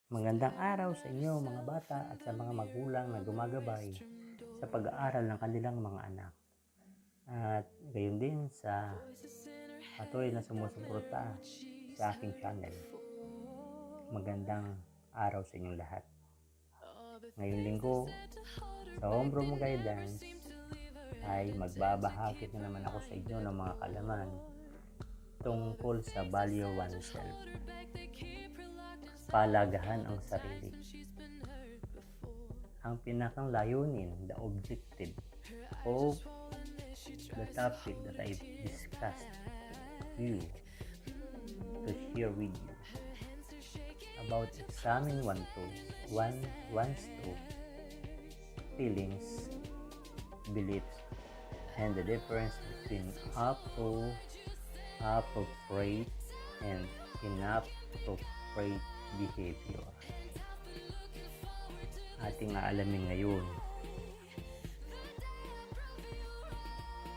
Magandang araw sa inyo mga bata at sa mga magulang na gumagabay sa pag-aaral ng kanilang mga anak. At gayon din sa patuloy na sumusuporta sa aking channel. Magandang araw sa inyong lahat. Ngayong linggo, sa Homeroom Guidance ay magbabahagi na naman ako sa inyo ng mga kalaman tungkol sa value oneself. Palagahan ang sarili. Ang pinakang layunin, the objective of the topic that I discussed with you to share with you about examining one's thoughts, feelings, beliefs, and the difference between appropriate and inappropriate behavior. Ating aalamin ngayon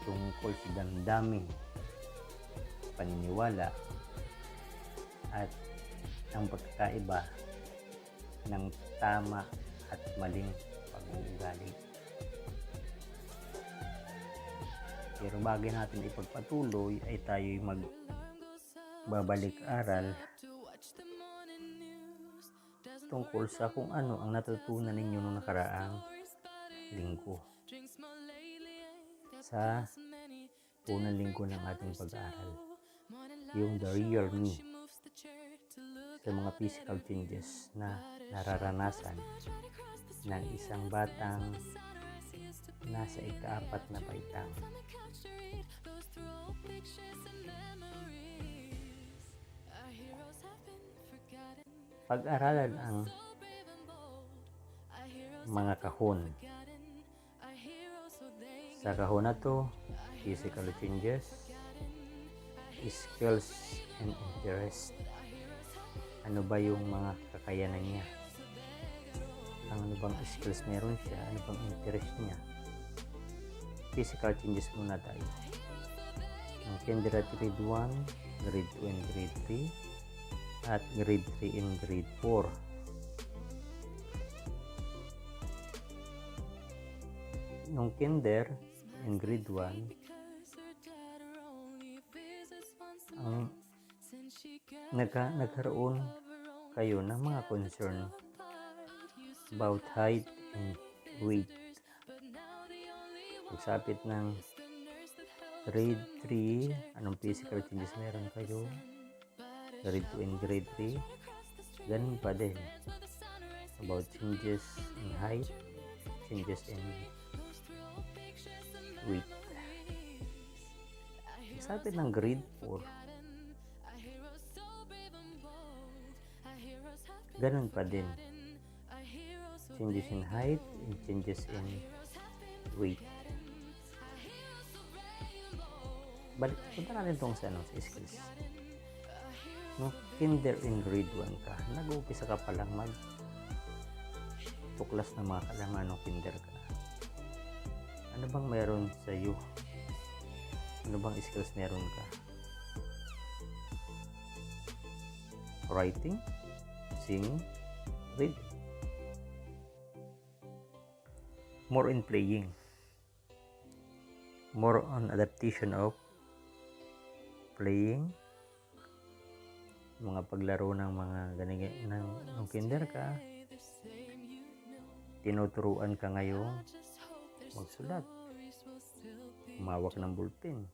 tungkol sa damdamin, paniniwala, at ang pagkakaiba ng tama at maling pag-uugali. Pero bago natin ipagpatuloy ay tayo'y magbabalik-aral tungkol sa kung ano ang natutunan ninyo noong nakaraang linggo. Sa unang linggo ng ating pag-aaral, yung the real me, sa mga physical changes na nararanasan ng isang batang nasa ika-4 na baitang. Pag-aralan ang mga kahon. Sa kahon na to, physical changes, skills, and interest. Ano ba yung mga kakayanan niya? Ano bang skills meron siya? Ano bang interest niya? Physical changes muna tayo. Ang Kinder grade 1, grade 2 and grade 3, at grade 3 and grade 4. Nung Kinder and grade 1, ang nagkaroon kayo ng mga concern about height and weight. Pagsapit ng grade 3, anong physical changes meron kayo? Grade 2 and grade 3, ganun pa din. About changes in height, changes in weight. Pagsapit ng grade 4, ganun pa din. Changes in height and changes in weight. Balik, punta natin itong sa skills. Nung Kinder in grade 1 ka, nag-uumpisa ka palang tuklas ng mga kalaman ng Kinder ka. Ano bang meron sa iyo? Ano bang skills meron ka? Writing, singing, reading. More in playing. More on adaptation of playing. Mga paglaro ng mga ng Kinder ka. Tinuturuan ka ngayong magsulat, humawak ng ballpen.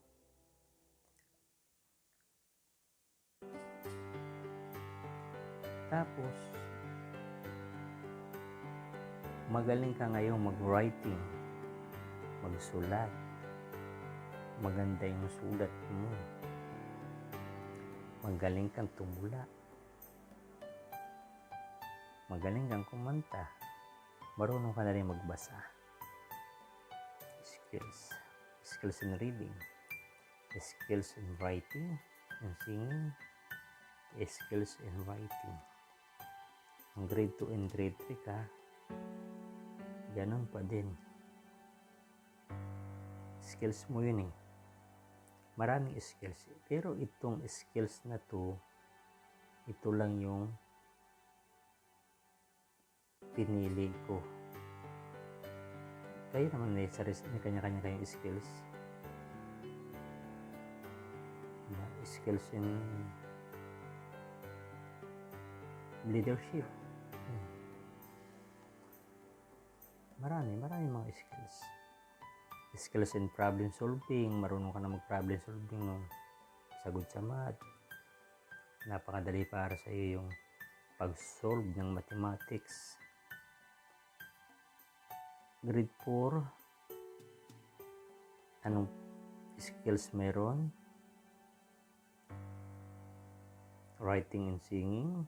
Tapos, magaling ka ngayong mag-writing, magsulat, maganda yung sulat mo, magaling kang tumula, magaling kang kumanta, marunong ka na rin magbasa. Skills in reading, skills in writing and singing, skills in writing. Ang grade 2 and grade 3 ka, ganun pa din. Skills mo yun eh. Maraming skills. Pero itong skills na to, ito lang yung pinili ko. Kayo naman may kanya-kanya kayong skills. Skills in leadership. Marami mga skills. Skills in problem solving, marunong ka na mag-problem solving, no? Sagot sa math. Napakadali para sa iyo yung pag-solve ng mathematics. Grade 4, anong skills meron? Writing and singing.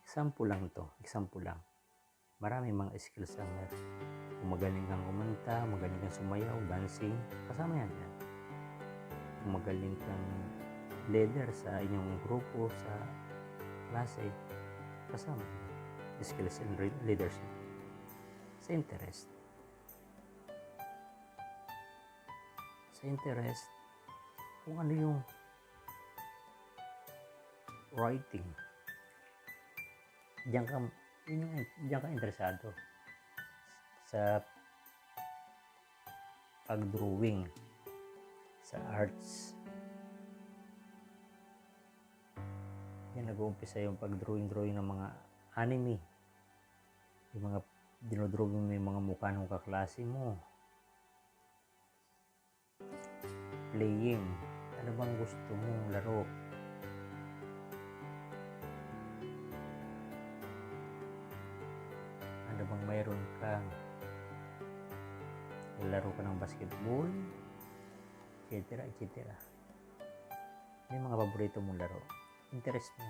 Example lang. Marami mga skills ang meron. Kung magaling kang kumanta, magaling kang sumayaw, dancing, kasama yan. Kung magaling kang leader sa inyong grupo, sa klase, kasama yan. Skills in leadership. Sa interest, kung ano yung writing, diyan ka interesado sa pag-drawing, sa arts. Yan, nag-uumpisa yung pag-drawing ng mga anime, yung mga dinodrawing mo yung mga mukha ng kaklase mo. Playing, ano bang gusto mong laro? Ano bang mayroon kang laro ka ng basketball, etc. May mga paborito mong laro, interest mo.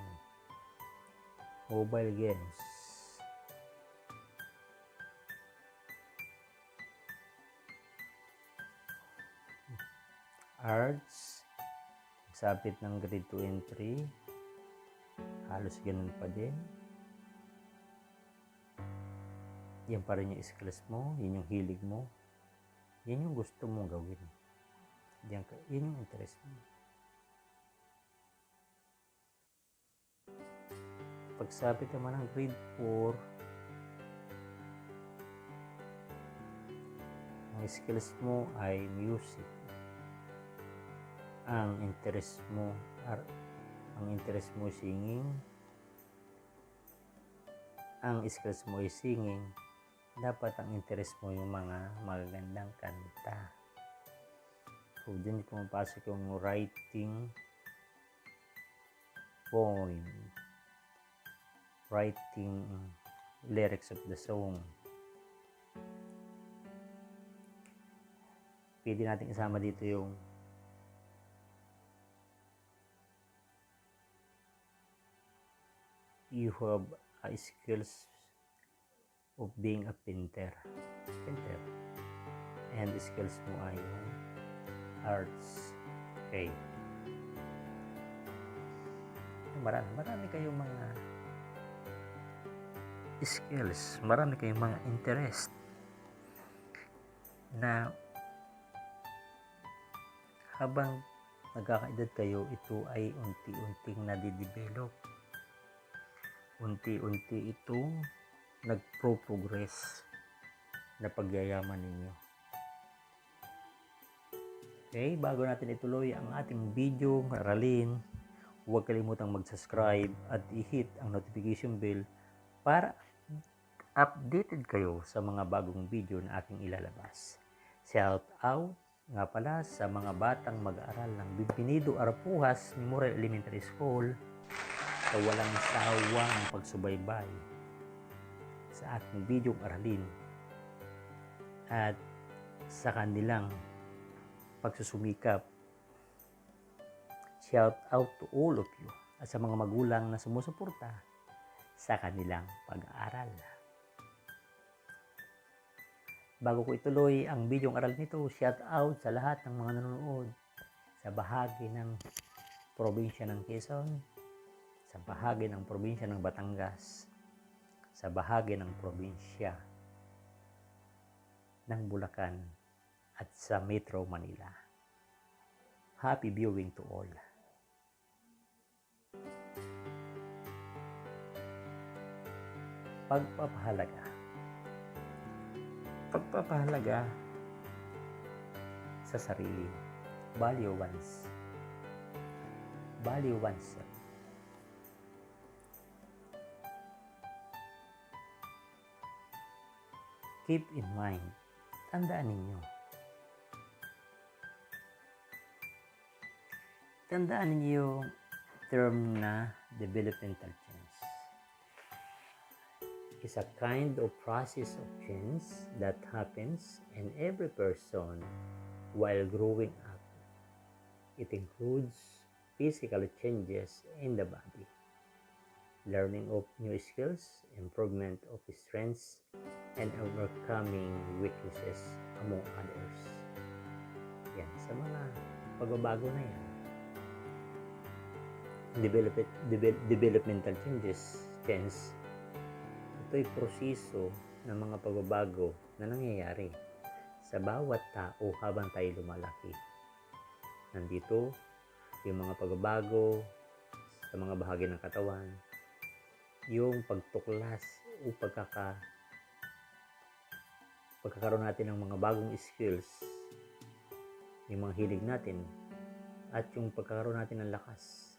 Mobile games, arts, sapit ng grade 2 and 3, halos ganun pa din. Yan pa rin yung skills mo, yun yung hilig mo, yan yung gusto mong gawin, yan yung interest mo. Pagsapit naman ng grade 4, ang skills mo ay music. Ang interest mo singing. Ang skills mo ay singing. Dapat ang interest mo yung mga magagandang kanta. So, dyan pumapasok yung writing poem, writing lyrics of the song. Pwede natin isama dito yung you have a skills of being a painter, and the skills mo ay yung arts. Okay, marami kayong mga skills, marami kayong mga interest na habang nagkakaedad kayo, ito ay unti-unting nadidevelop. Unti-unti itong nagpo-progress na pagyayaman ninyo. Okay, bago natin ituloy ang ating video, aralin, huwag kalimutang mag-subscribe at i-hit ang notification bell para updated kayo sa mga bagong video na aking ilalabas. Shout out nga pala sa mga batang mag-aaral ng Bienvenido Arapujas Memorial Elementary School sa walang sawang pagsubaybay sa aking videong aralin at sa kanilang pagsusumikap. Shout out to all of you at sa mga magulang na sumusuporta sa kanilang pag-aaral. Bago ko ituloy ang bidyong aral nito, shout out sa lahat ng mga nanonood sa bahagi ng probinsya ng Quezon, sa bahagi ng probinsya ng Batangas, sa bahagi ng probinsya ng Bulacan at sa Metro Manila. Happy viewing to all. Pagpapahalaga. Pagpapahalaga sa sarili. Value oneself. Keep in mind, tandaan ninyo yung term na developmental change. It's a kind of process of change that happens in every person while growing up. It includes physical changes in the body, learning of new skills, improvement of strengths, and overcoming weaknesses, among others. Yan, sa mga pagbabago na yan, developmental change, ito'y proseso ng mga pagbabago na nangyayari sa bawat tao habang tayo lumalaki. Nandito yung mga pagbabago sa mga bahagi ng katawan, yung pagtuklas o pagkakaroon natin ng mga bagong skills, yung mga hilig natin, at yung pagkakaroon natin ng lakas.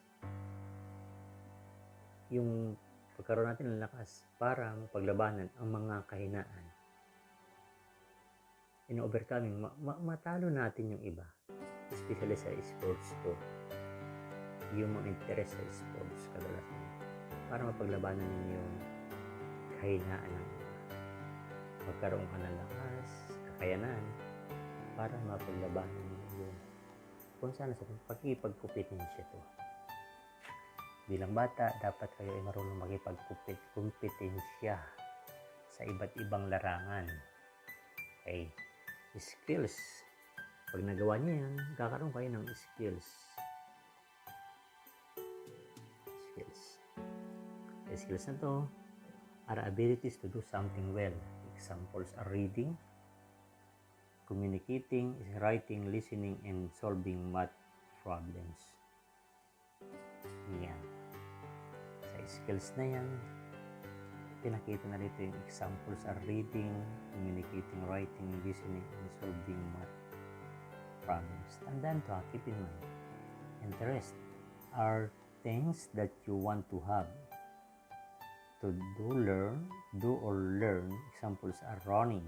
Yung pagkaroon natin ng lakas para mapaglabanan ang mga kahinaan. In overcoming, matalo natin yung iba, especially sa sports to. Yung mga interest sa sports kadalasan, para mapaglabanan ninyo yung kahinaan ng iba. Magkaroon ka ng lakas, kakayanan, para mapaglabanan ninyo yung kung saan sa pagkipagkumpetensya to. Bilang bata, dapat kayo ay marunong makipagkumpetensya sa iba't ibang larangan. Okay? Skills. Pag nagawa niyo yan, kakaroon kayo ng skills. The skills na to are abilities to do something well. Examples are reading, communicating, writing, listening, and solving math problems. Yan. Skills na yan, pinakita na rito yung examples are reading, communicating, writing, listening, and solving math problems. Tandaan to, keep in mind. Interest are things that you want to have. To do or learn. Examples are running,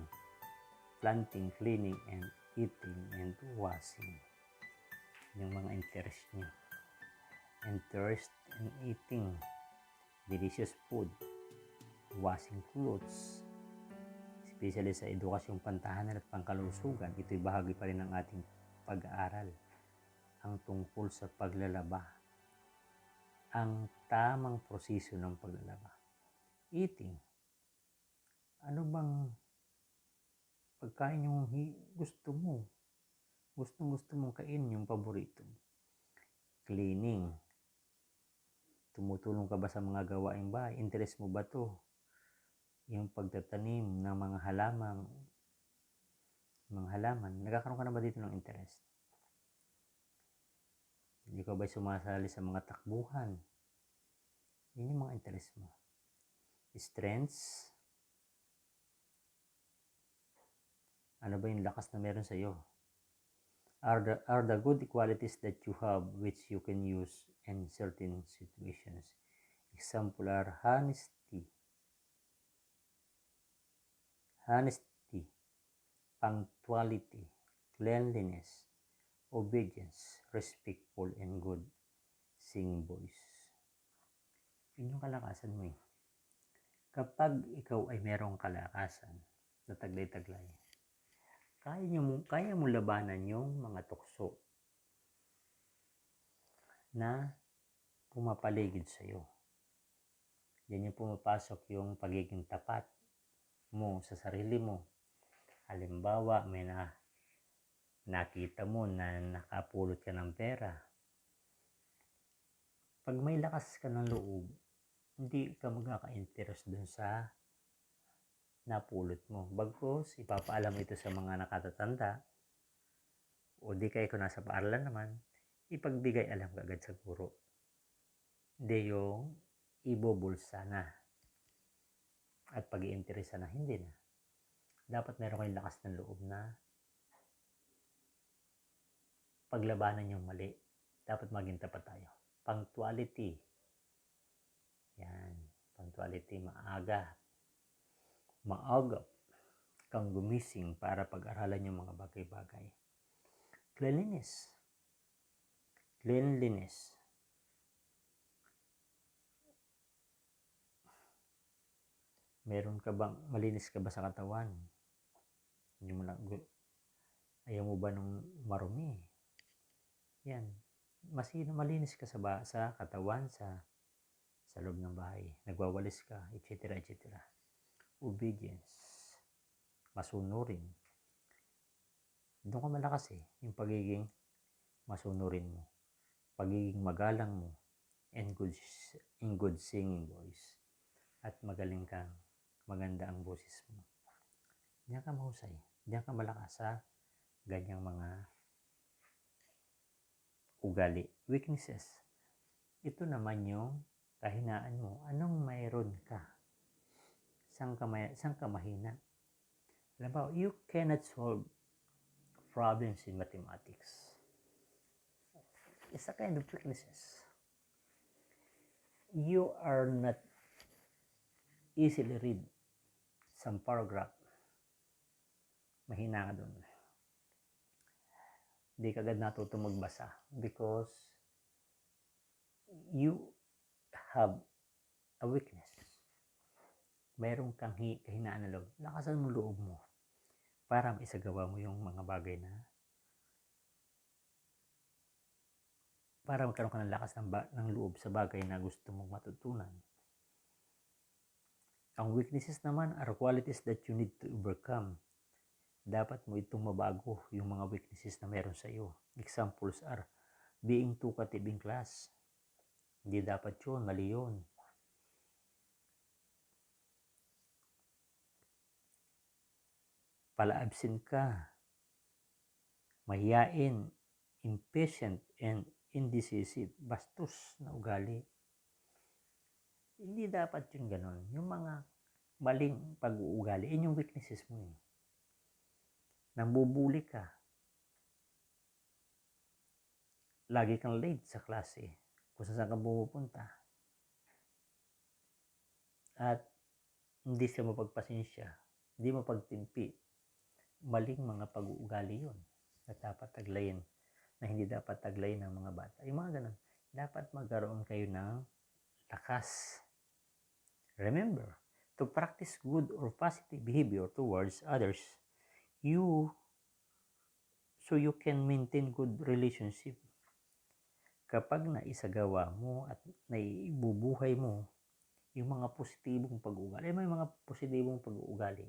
planting, cleaning, and eating, and washing. Yung mga interest nyo. Interest in eating delicious food, washing clothes, especially sa edukasyong pantahanan at pangkalusugan. Ito'y bahagi pa rin ng ating pag-aaral, ang tungkol sa paglalaba, ang tamang proseso ng paglalaba. Eating, ano bang pagkain yung gusto mo? Gusto mong kainin yung paborito. Cleaning, tumutulong ka ba sa mga gawaing bahay? Interest mo ba to? Yung pagtatanim ng mga halaman, nagkakaroon ka na ba dito ng interest? Hindi ka ba sumasali sa mga takbuhan? Yun yung mga interest mo. Strengths, ano ba yung lakas na meron sa iyo? Are the good qualities that you have which you can use in certain situations. Example are honesty, punctuality, cleanliness, obedience, respectful, and good singing voice. Yun yung kalakasan mo eh. Kapag ikaw ay merong kalakasan na taglay-taglay, kaya mo labanan yung mga tukso na pumapaligid sa iyo. Yan yung pumapasok yung pagiging tapat mo sa sarili mo. Halimbawa, may nakita mo na nakapulot ka ng pera. Pag may lakas ka ng loob, hindi ka magkaka-interest dun sa napulot mo. Bagkus, ipapaalam ito sa mga nakatatanda o di kayo kung nasa paaralan naman, ipagbigay alam ka agad sa guro. Hindi yung ibubulsa na. at pag-iinteresa na, hindi na. Dapat meron kayong lakas ng loob na paglabanan yung mali. Dapat maging tapat tayo. Punctuality. Yan. Punctuality, maaga kang gumising para pag-aralan yung mga bagay-bagay. Cleanliness. Malinis ka ba sa katawan? Ayaw mo ba nung marumi? Yan. Malinis ka sa katawan, sa loob ng bahay. Nagwawalis ka, etc. Obedience. Masunurin. Doon ka malakas yung pagiging masunurin mo. Pagiging magalang mo. And good singing voice. At maganda ang boses mo. Diyan ka mahusay. Diyan ka malakas sa ganyang mga ugali. Weaknesses. Ito naman yung kahinaan mo. Anong mayroon ka? Saan ka mahina? Alam ba, you cannot solve problems in mathematics. It's a kind of weaknesses. You are not easily read some paragraph. Mahina ka doon. Hindi ka agad natuto magbasa because you have a weakness. Mayroon kang kahinaan na loob. Lakasan mo loob mo para maisagawa mo yung mga bagay na para magkaroon ka ng lakas ng loob sa bagay na gusto mong matutunan. Ang weaknesses naman are qualities that you need to overcome. Dapat mo itong mabago yung mga weaknesses na meron sa iyo. Examples are being talkative in class. Hindi dapat yun, mali yun. Pala-absent ka. Mahiyain, impatient, and indecisive. Bastos na ugali. Hindi dapat yung ganon. Yung mga maling pag-uugali, yun yung weaknesses mo eh. Nambubuli ka. Lagi kang late sa klase. Kung saan ka pumupunta. At hindi siya mapagpasensya. Hindi mapagtimpi. Maling mga pag-uugali yun. Na dapat taglayin. Na hindi dapat taglayin ng mga bata. Yung mga ganun. Dapat magkaroon kayo ng lakas. Remember, to practice good or positive behavior towards others, so you can maintain good relationship. Kapag naisagawa mo at naibubuhay mo yung mga positibong pag-uugali, may mga positibong pag-uugali.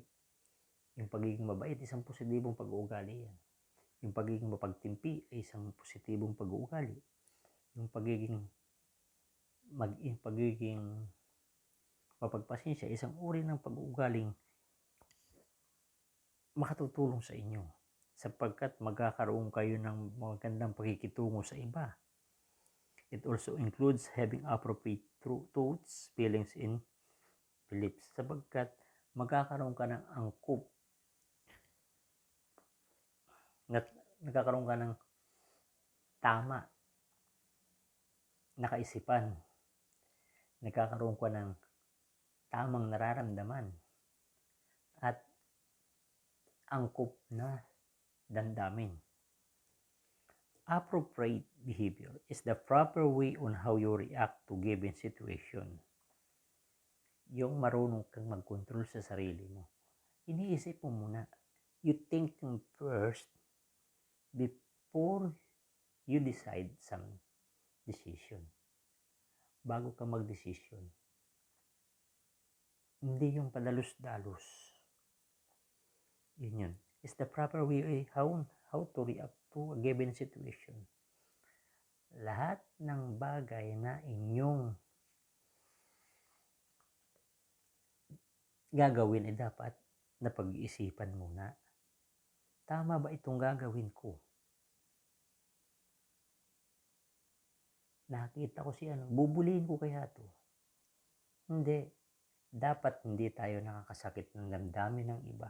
Yung pagiging mabait, isang positibong pag-uugali yan. Yung pagiging mapagtimpi ay isang positibong pag-uugali. Yung pagiging mapagpasensya, isang uri ng pag-uugaling makatutulong sa inyo sapagkat magkakaroon kayo ng magandang pakikitungo sa iba. It also includes having appropriate thoughts, feelings, and beliefs sapagkat magkakaroon ka ng angkop. Nagkakaroon ka ng tama na kaisipan. Nagkakaroon ka ng tamang nararamdaman at angkop na damdamin. Appropriate behavior is the proper way on how you react to given situation. Yung marunong kang mag-control sa sarili mo. Iniisip mo muna. You think first before you decide some decision. Bago ka mag-decision. Hindi yung padalos-dalos. Yun. Is the proper way how to react to a given situation. Lahat ng bagay na inyong gagawin ay dapat na pag-iisipan muna. Tama ba itong gagawin ko? Nakita ko bubulihin ko kaya to? Hindi. dapat hindi tayo nakakasakit ng damdamin ng iba.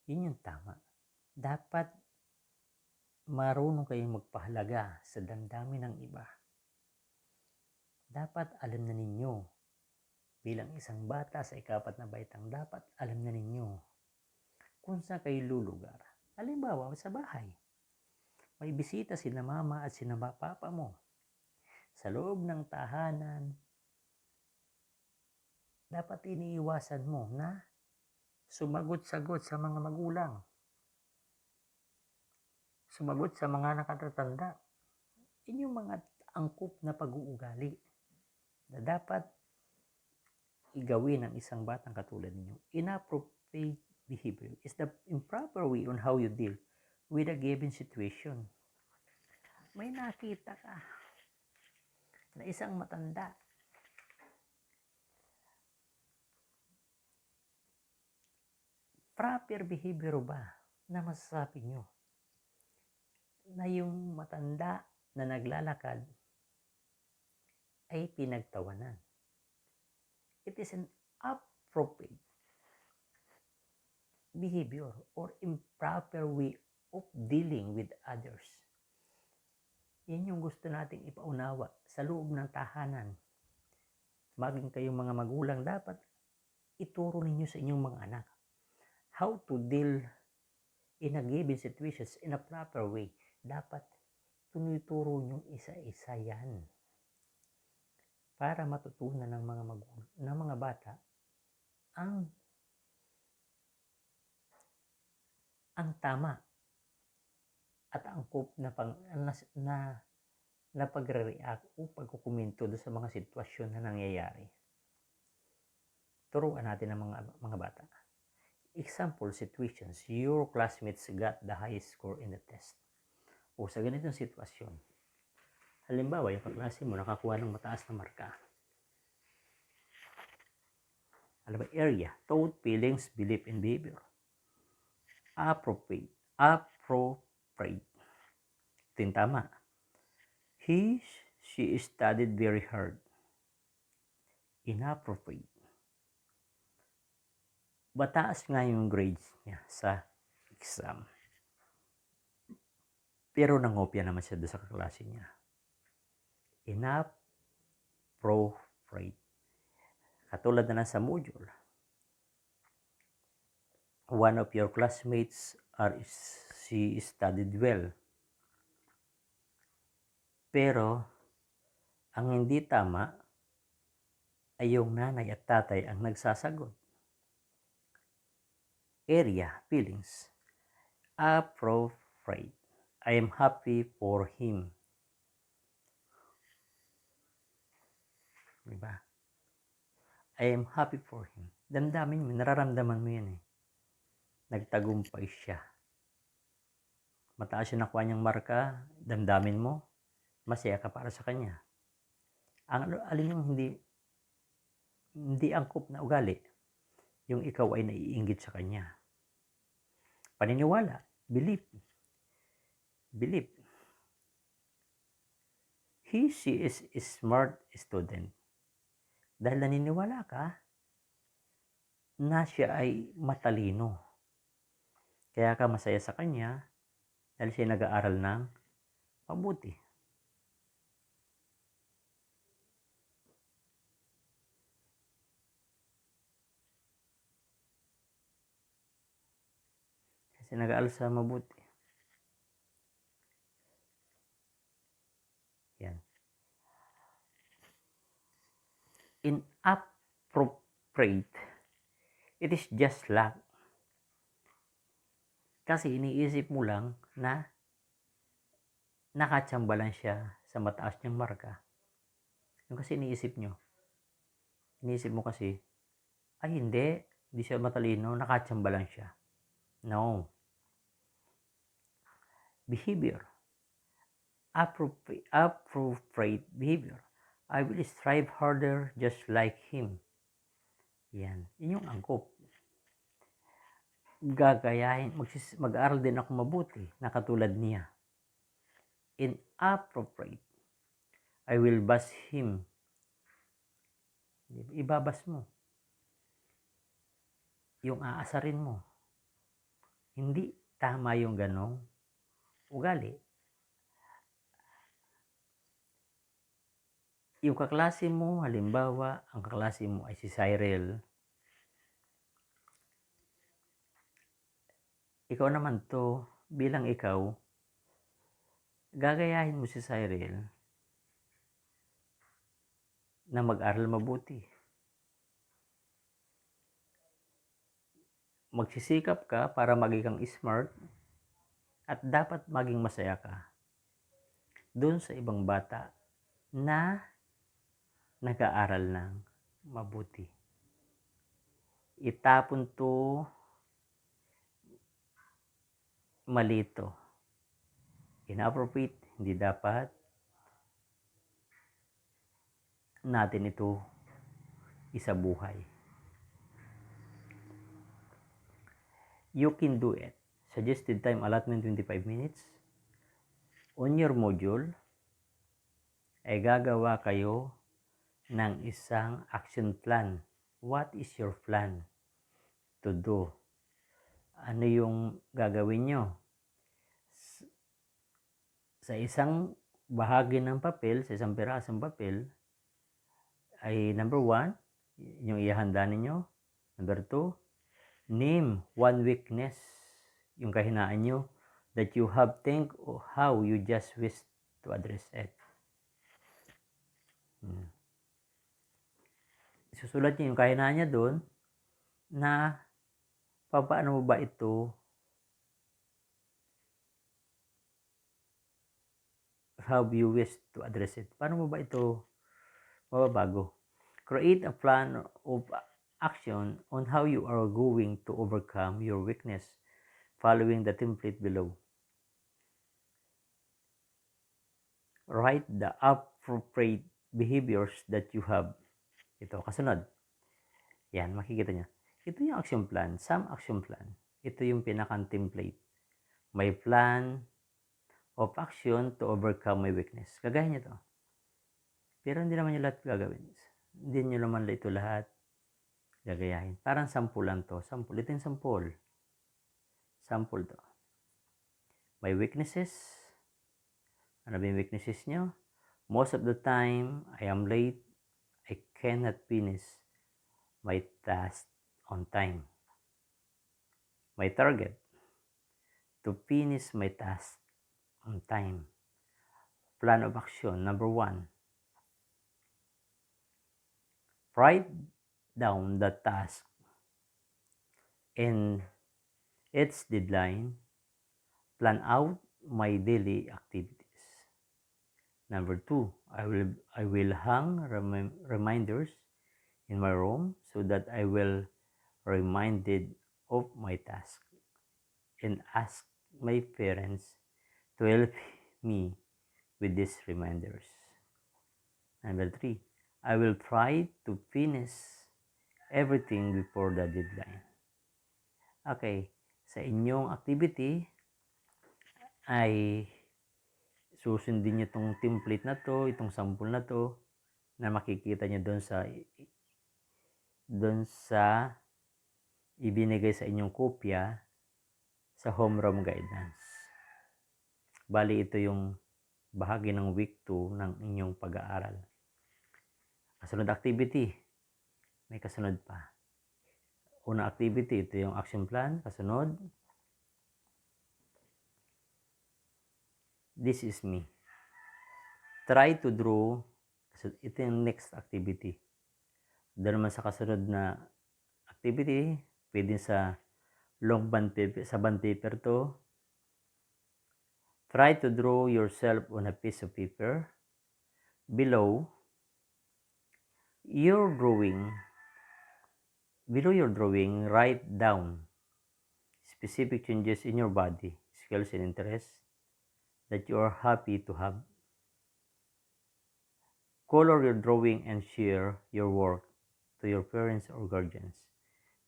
Yun yung tama. Dapat marunong kayong magpahalaga sa damdamin ng iba. Dapat alam na ninyo, bilang isang bata sa ika-4 na baitang, dapat alam na ninyo kung saan kayo lulugar. Halimbawa, sa bahay, may bisita sina mama at sina papa mo. Sa loob ng tahanan, dapat iniiwasan mo na sumagot-sagot sa mga magulang. Sumagot sa mga nakatatanda. Yun yung mga angkop na pag-uugali na dapat igawin ng isang batang katulad ninyo. Inappropriate behavior is the improper way on how you deal with a given situation. May nakita ka na isang matanda, proper behavior ba na masasabi nyo na yung matanda na naglalakad ay pinagtawanan? It is an appropriate behavior or improper way of dealing with others. Yan yung gusto nating ipaunawa sa loob ng tahanan. Maging kayong mga magulang, dapat ituro ninyo sa inyong mga anak how to deal in a given situations in a proper way. Dapat tinuturo nyo isa-isa yan para matutunan ng mga magulang, ng mga bata ang tama at angkop na pagre-react o pagkukomento sa mga sitwasyon na nangyayari. Turuan natin ang mga bata. Example situations, your classmates got the highest score in the test. O sa ganitong sitwasyon, halimbawa, yung kaklase mo nakakuha ng mataas na marka. Alam ba, area, thought, feelings, belief, and behavior. Appropriate. Ito yung tama. She studied very hard. Inappropriate. Mataas nga yung grades niya sa exam. Pero nangopya naman siya doon sa kaklase niya. Inappropriate. Katulad na lang sa module. One of your classmates she studied well. Pero ang hindi tama ay yung nanay at tatay ang nagsasagot. Area, feelings. Appropriate. I am happy for him. Diba? I am happy for him. Damdamin mo, nararamdaman mo yan eh. Nagtagumpay siya. Mataas yung nakuha niyang marka, damdamin mo, masaya ka para sa kanya. Alin yung hindi angkop na ugali, yung ikaw ay naiinggit sa kanya. Paniniwala, belief. She is a smart student. Dahil naniniwala ka na siya ay matalino. Kaya ka masaya sa kanya dahil siya nag-aaral ng mabuti. Kasi nag-aaral sa mabuti. Yan. Inappropriate. It is just luck. Kasi iniisip mo lang na nakatsamba lang siya sa mataas niyang marka. Yung kasi iniisip nyo. Iniisip mo kasi, ay hindi siya matalino, nakatsamba lang siya. No. Behavior. Appropriate behavior. I will strive harder just like him. Yan. Yun yung angkop. Gagayahin. Mag-aaral din ako mabuti na katulad niya. Inappropriate. I will bash him. ibabas mo. Yung aasarin mo. Hindi tama yung ganong ugali. Yung kaklase mo, halimbawa, ang kaklase mo ay si Cyril. Ikaw naman to, bilang ikaw, gagayahin mo si Cyril na mag-aral mabuti. Magsisikap ka para maging kang smart at dapat maging masaya ka doon sa ibang bata na nag-aaral ng mabuti. Itapon to, malito. Inappropriate, hindi dapat natin ito isabuhay. You can do it. Suggested time allotment 25 minutes. On your module, ay gagawa kayo ng isang action plan. What is your plan to do? Ano yung gagawin nyo? Sa isang bahagi ng papel, sa isang pirasong papel, ay number 1, yung ihanda ninyo. Number 2, name one weakness, yung kahinaan nyo, that you have think of how you just wish to address it. Susulat niyo yung kahinaan niya doon na paano mo ba ito how you wish to address it. Paano mo ba ito mababago? Create a plan of action on how you are going to overcome your weakness following the template below. Write the appropriate behaviors that you have. Ito, kasunod. Yan, makikita niya. Ito yung action plan, some action plan. Ito yung pinaka-template. May plan of action to overcome my weakness. Kagaya niya to. Pero hindi naman yung lahat gagawin. Hindi nyo naman ito lahat gagayahin. Parang sample lang to. Sample. Ito yung sample. Sample to. My weaknesses. Ano ba yung weaknesses nyo? Most of the time, I am late. I cannot finish my task on time. My target, to finish my task on time. Plan of action, number 1. Write down the task and its deadline. Plan out my daily activities. Number 2, I will hang reminders in my room so that I will reminded of my task and ask my parents to help me with these reminders. Number 3, I will try to finish everything before the deadline. Okay, sa inyong activity ay susundin nyo itong template na to, itong sample na to, na makikita nyo doon sa ibinigay sa inyong kopya sa homeroom guidance. Bali, ito yung bahagi ng week 2 ng inyong pag-aaral. Kasunod activity, may kasunod pa. Una activity, ito yung action plan. Kasunod, this is me. Try to draw. Ito yung next activity. Doon naman sa kasunod na activity, pwede sa long bond paper, sa bond paper to. Try to draw yourself on a piece of paper. Below your drawing, write down specific changes in your body, skills and interests that you are happy to have. Color your drawing and share your work to your parents or guardians.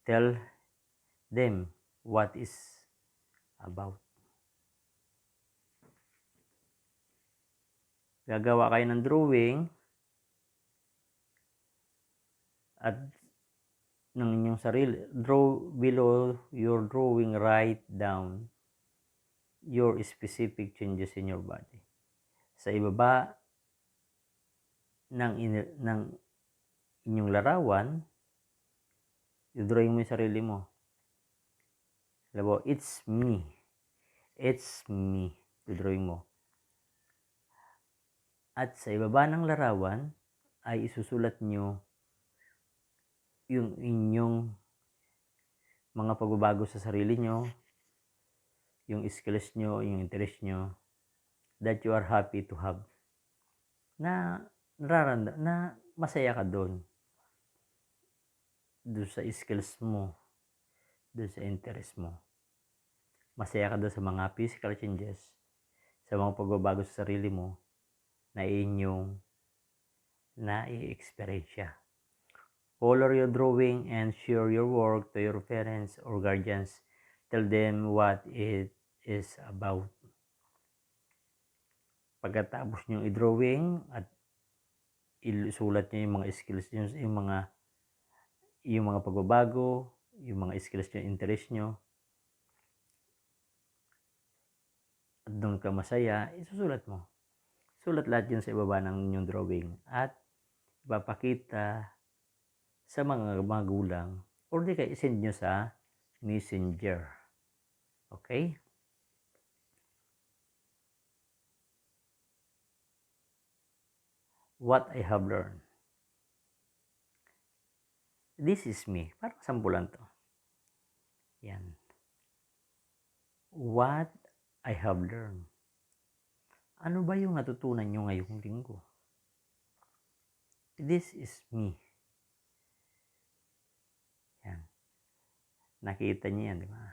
Tell them what is about. Gagawa kayo ng drawing. at ng inyong sarili. Draw below your drawing, write down your specific changes in your body. Sa ibaba ng inyong larawan, i-drawing mo yung sarili mo. Labo, it's me. It's me. I-drawing mo. At sa ibaba ng larawan, ay isusulat nyo yung inyong mga pagbabago sa sarili nyo, yung skills nyo, yung interest nyo, that you are happy to have. Na masaya ka doon sa skills mo, doon sa interest mo. Masaya ka doon sa mga physical changes, sa mga pagbabago sa sarili mo na inyong na-i-experience. Color your drawing and share your work to your parents or guardians. Tell them what it is about. Pagkatapos nyo i-drawing at isulat nyo yung mga skills nyo, yung mga pagbabago, yung mga skills nyo, interest nyo, at doon ka masaya, isusulat mo. Sulat lahat yun sa ibaba ng inyong drawing at ipapakita sa mga magulang or di kayo send nyo sa messenger. Okay? What I have learned. This is me. Parang sampulan to. Yan. What I have learned. Ano ba yung natutunan nyo ngayong linggo? This is me. Yan. Nakita niyo yan, di ba?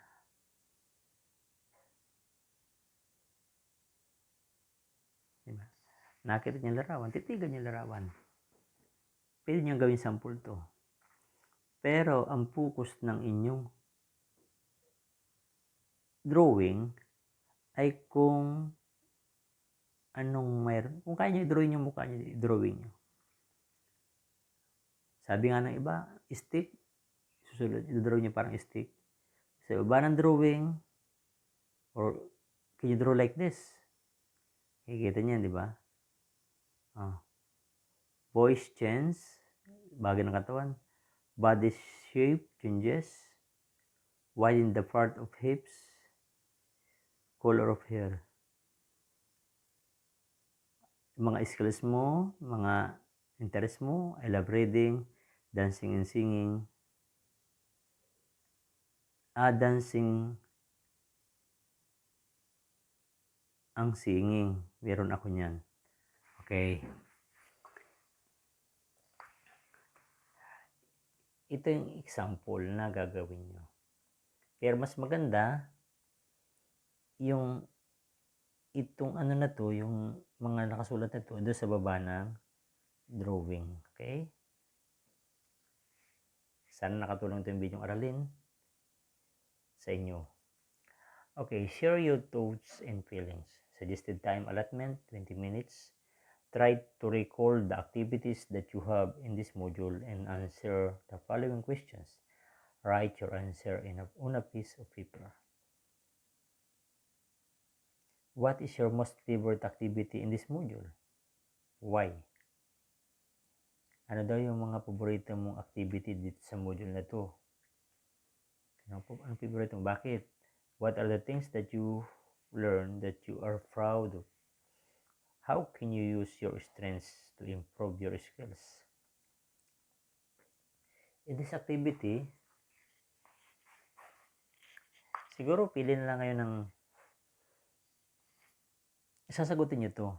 Diba? Nakita niyo larawan, titigan niyo larawan. Pwede niyo gawin sample to. Pero ang focus ng inyong drawing ay kung anong mayroon. Kung kaya niyo i-drawing yung mukha niyo, i-drawing niyo. Sabi nga ng iba, stick. Susunod, i-draw niyo parang stick. Sa iba ng drawing, or can you draw like this? Kikita niyan, di ba? Voice change, bagay ng katawan. Body shape changes. Widen the part of hips. Color of hair. Mga skills mo, mga interest mo, I love reading, dancing and singing. Dancing ang singing. Meron ako niyan. Okay. Ito yung example na gagawin nyo. Pero mas maganda, yung itong ano na to, yung mga nakasulat na to, doon sa baba ng drawing. Okay? Sana nakatulong ito yung video aralin sa inyo. Okay, share your thoughts and feelings. Suggested time allotment, 20 minutes. Try to recall the activities that you have in this module and answer the following questions. Write your answer on a piece of paper. What is your most favorite activity in this module? Why? Ano daw yung mga paborito mong activity dito sa module na to? Ano favorite mo? Bakit? What are the things that you learn that you are proud of? How can you use your strengths to improve your skills? In this activity, siguro pili na lang kayo ng sasagutin nyo to.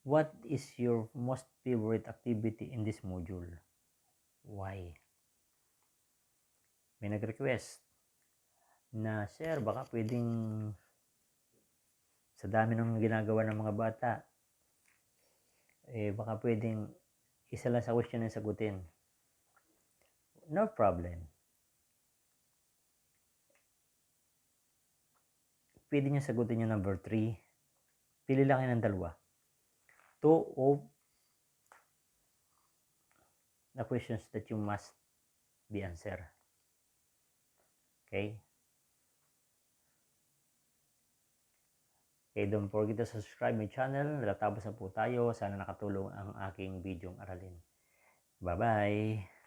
What is your most favorite activity in this module? Why? May nag-request na, sir, baka pwedeng sa dami ng ginagawa ng mga bata, baka pwedeng isa lang sa question na sagutin. No problem. Pwede nyo sagutin yung number 3. Pili lang kayo ng dalawa. 2 of the questions that you must the answer. Okay? Okay, don't forget to subscribe my channel. Natatapos na po tayo. Sana nakatulong ang aking videong aralin. Bye-bye!